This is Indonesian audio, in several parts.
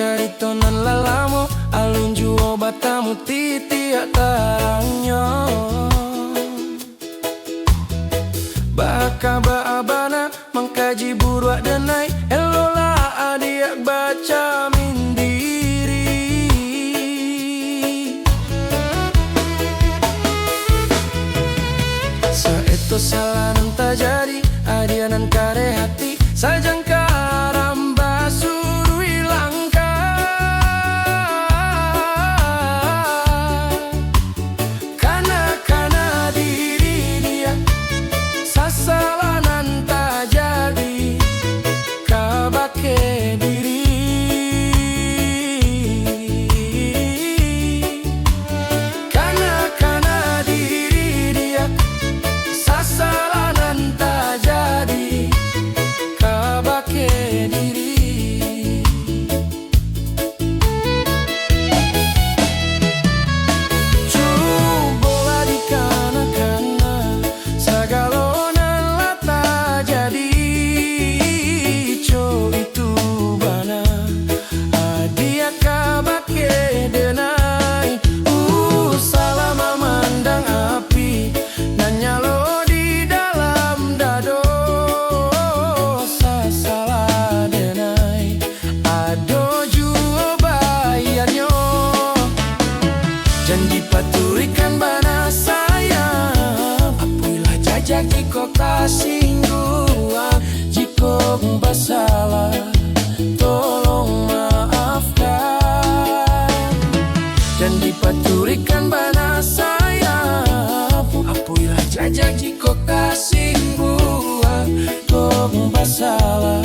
carito nan lalamo alun juo batamu titiak tarangnya baka baabana mengkaji buruak denai elola adiak baca mindiri saeto salah nan tajadi adianan kare hati sajang karamba surui langka kana diri dia sasalanan tak jadi kabake diri kana diri dia sasalanan tak jadi kabake diri coba di kana-kana sagalonan lata jadi co itu bana adia kabake denai salah memandang api dan nyalo di dalam dado salah denai ado juo bayarnya janji paturikan bana saya apuilah jajak jiko kasih gua jiko basalah tolong maafkan janji paturikan bana saya apuilah jajak jiko kasih gua tolong basalah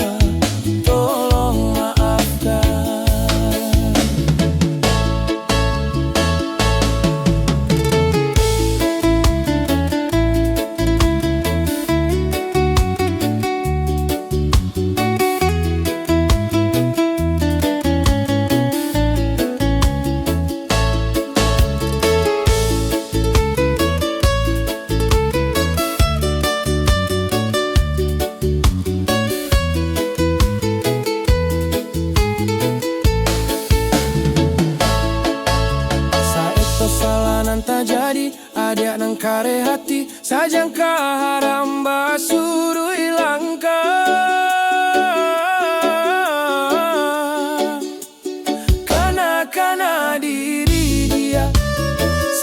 tolong maafkan. Kesalahan tak jadi adik nang kare hati sajang haramba suruh ilangka kana diri dia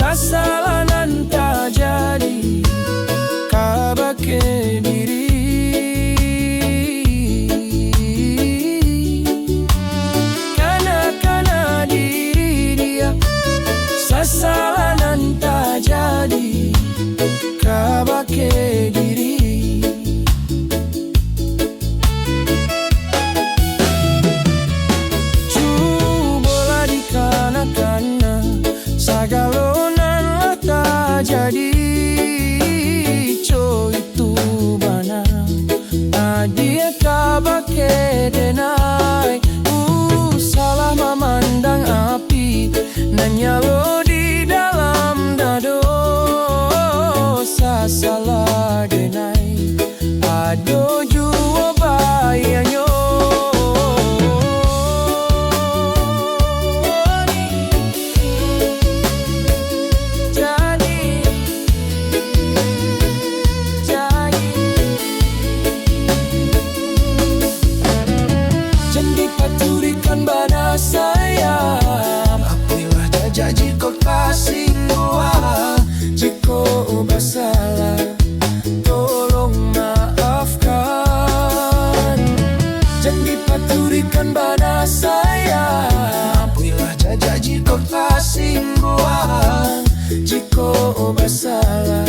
sasalanan tak jadi kabake diri kana diri dia sasalanan tak jadi kabake diri cobalah di kana-kana sagalonan lah tak jadi co itu bana adia kabake denai salah memandang api nanyalo di dalam dado salah denai ado juo bayanyo janji paturikan bana saya apuilah jajak jiko kasih gua jiko basalah tolong maafkan janji paturikan bana saya apuilah jajak jiko kasih gua jiko basalah